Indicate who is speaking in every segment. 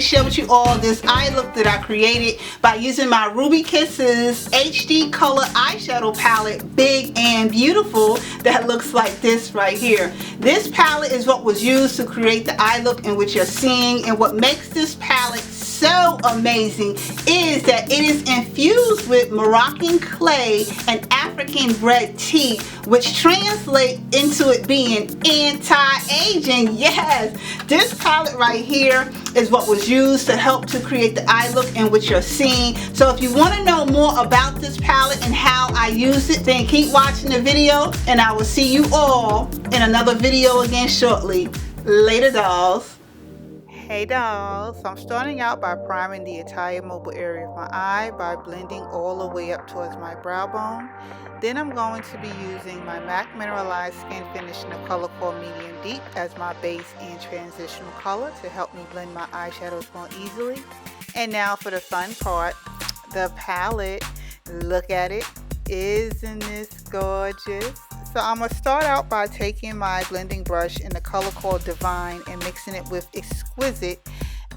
Speaker 1: to share with you all this eye look that I created by using my Ruby Kisses HD color eyeshadow palette, big and beautiful, that looks like this right here. This palette is what was used to create the eye look in which you're seeing, and what makes this palette so amazing is that it is infused with Moroccan clay and African red tea, which translate into it being anti-aging. Yes, this palette right here is what was used to help to create the eye look in which you're seeing. So if you want to know more about this palette and how I use it, then keep watching the video, and I will see you all in another video again shortly. Later, dolls. Hey dolls, so I'm starting out by priming the entire mobile area of my eye by blending all the way up towards my brow bone. Then I'm going to be using my MAC Mineralize Skin Finish in the color called Medium Deep as my base and transitional color to help me blend my eyeshadows more easily. And now for the fun part, the palette. Look at it. Isn't this gorgeous? So I'm going to start out by taking my blending brush in the color called Divine and mixing it with Exquisite,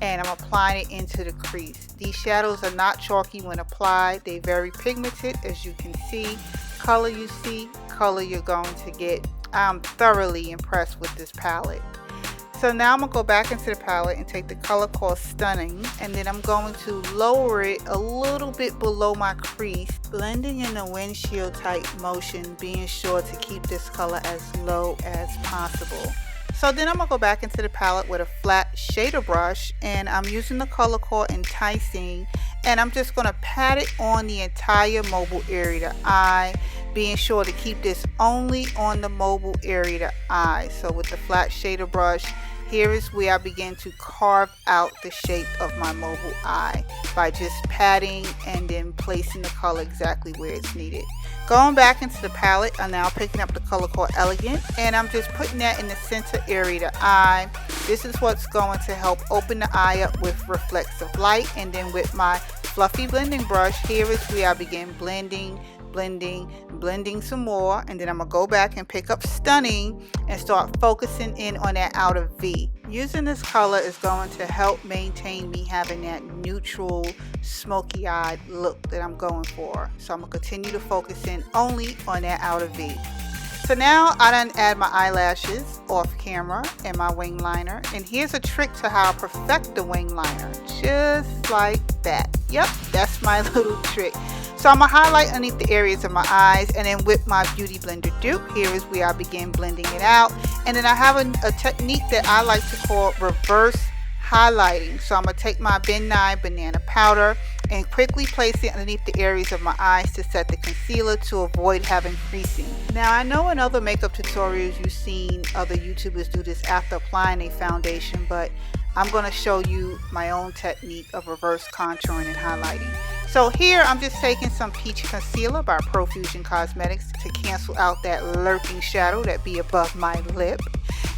Speaker 1: and I'm applying it into the crease. These shadows are not chalky when applied. They're very pigmented, as you can see. Color you see, color you're going to get. I'm thoroughly impressed with this palette. So now I'm going to go back into the palette and take the color called Stunning, and then I'm going to lower it a little bit below my crease, blending in a windshield type motion, being sure to keep this color as low as possible. So then I'm going to go back into the palette with a flat shader brush, and I'm using the color called Enticing, and I'm just going to pat it on the entire mobile area of the eye, being sure to keep this only on the mobile area of the eye. So with the flat shader brush, here is where I begin to carve out the shape of my mobile eye by just patting and then placing the color exactly where it's needed. Going back into the palette, I'm now picking up the color called Elegant, and I'm just putting that in the center area of the eye. This is what's going to help open the eye up with reflective light. And then with my fluffy blending brush, here is where I begin blending some more, and then I'm gonna go back and pick up Stunning and start focusing in on that outer V. Using this color is going to help maintain me having that neutral smoky eyed look that I'm going for. So I'm gonna continue to focus in only on that outer V. So now I done add my eyelashes off camera and my wing liner, and here's a trick to how I perfect the wing liner, just like that. Yep, that's my little trick. So I'm going to highlight underneath the areas of my eyes, and then with my Beauty Blender dupe, here is where I begin blending it out. And then I have a technique that I like to call reverse highlighting. So I'm going to take my Ben Nye banana powder and quickly place it underneath the areas of my eyes to set the concealer to avoid having creasing. Now I know in other makeup tutorials you've seen other YouTubers do this after applying a foundation, but I'm going to show you my own technique of reverse contouring and highlighting. So here I'm just taking some Peach Concealer by Profusion Cosmetics to cancel out that lurking shadow that be above my lip.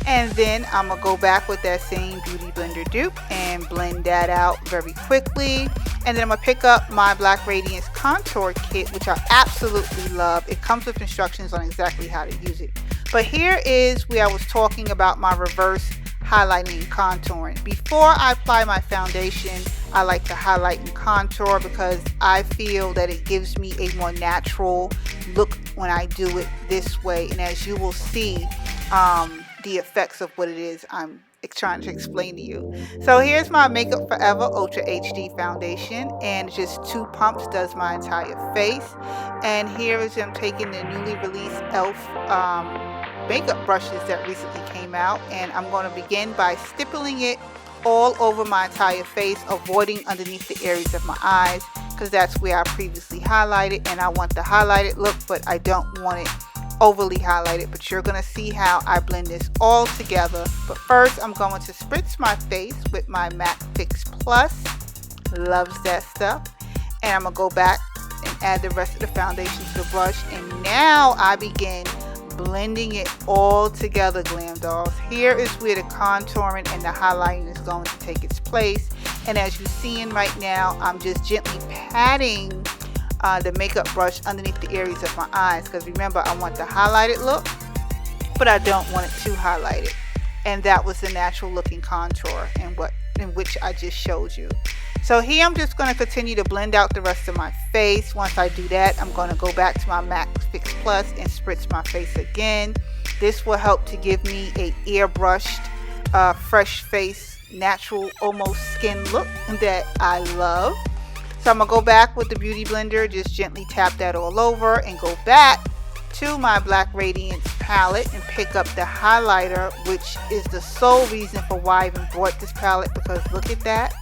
Speaker 1: And then I'm going to go back with that same Beauty Blender dupe and blend that out very quickly. And then I'm going to pick up my Black Radiance Contour Kit, which I absolutely love. It comes with instructions on exactly how to use it. But here is where I was talking about my reverse highlighting and contouring. Before I apply my foundation, I like to highlight and contour because I feel that it gives me a more natural look when I do it this way. And as you will see, the effects of what it is I'm trying to explain to you. So here's my Makeup Forever Ultra HD foundation, and just 2 pumps does my entire face. And here is I'm taking the newly released e.l.f. Makeup brushes that recently came out, and I'm going to begin by stippling it all over my entire face, avoiding underneath the areas of my eyes because that's where I previously highlighted, and I want the highlighted look, but I don't want it overly highlighted. But you're going to see how I blend this all together. But first I'm going to spritz my face with my MAC Fix Plus. Loves that stuff. And I'm going to go back and add the rest of the foundation to the brush, and now I begin blending it all together, GlamDollz. Here is where the contouring and the highlighting is going to take its place. And as you're seeing right now, I'm just gently patting the makeup brush underneath the areas of my eyes, because remember, I want the highlighted look, but I don't want it too highlighted. And that was the natural looking contour and what in which I just showed you. So here I'm just going to continue to blend out the rest of my face. Once I do that, I'm going to go back to my MAC Fix Plus and spritz my face again. This will help to give me a airbrushed, fresh face, natural, almost skin look that I love. So I'm going to go back with the Beauty Blender, just gently tap that all over and go back to my Black Radiance palette and pick up the highlighter, which is the sole reason for why I even bought this palette, because look at that.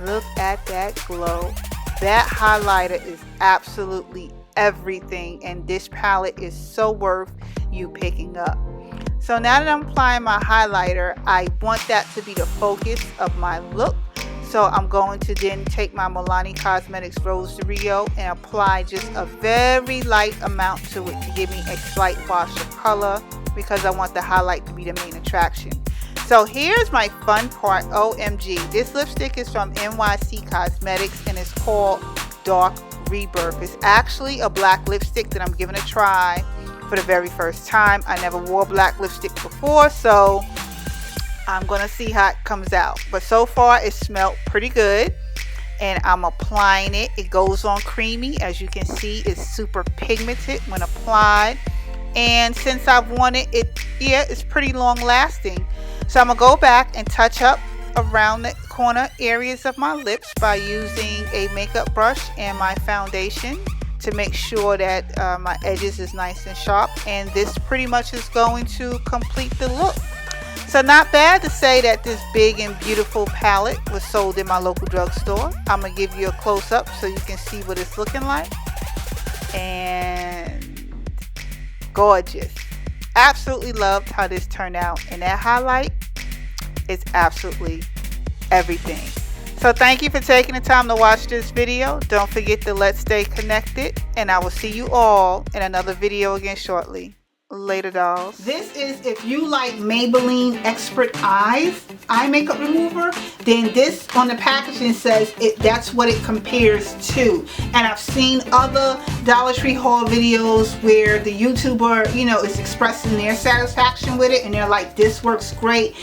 Speaker 1: Look at that glow. That highlighter is absolutely everything, and this palette is so worth you picking up. So now that I'm applying my highlighter, I want that to be the focus of my look. So I'm going to then take my Milani Cosmetics Rose de Rio and apply just a very light amount to it to give me a slight wash of color, because I want the highlight to be the main attraction. So here's my fun part. OMG, this lipstick is from NYC Cosmetics and it's called Dark Rebirth. It's actually a black lipstick that I'm giving a try for the very first time. I never wore black lipstick before, so I'm gonna see how it comes out. But so far it smelled pretty good, and I'm applying it. It goes on creamy. As you can see, it's super pigmented when applied, and since I've worn it, it's pretty long lasting. So I'm gonna go back and touch up around the corner areas of my lips by using a makeup brush and my foundation to make sure that my edges is nice and sharp, and this pretty much is going to complete the look. So not bad to say that this big and beautiful palette was sold in my local drugstore. I'm gonna give you a close-up so you can see what it's looking like. And gorgeous. Absolutely loved how this turned out, and that highlight is absolutely everything. So thank you for taking the time to watch this video. Don't forget to let's stay connected, and I will see you all in another video again shortly. Later, dolls. This is, if you like Maybelline Expert Eyes eye makeup remover, then this on the packaging says that's what it compares to. And I've seen other Dollar Tree haul videos where the YouTuber, you know, is expressing their satisfaction with it, and they're like, this works great.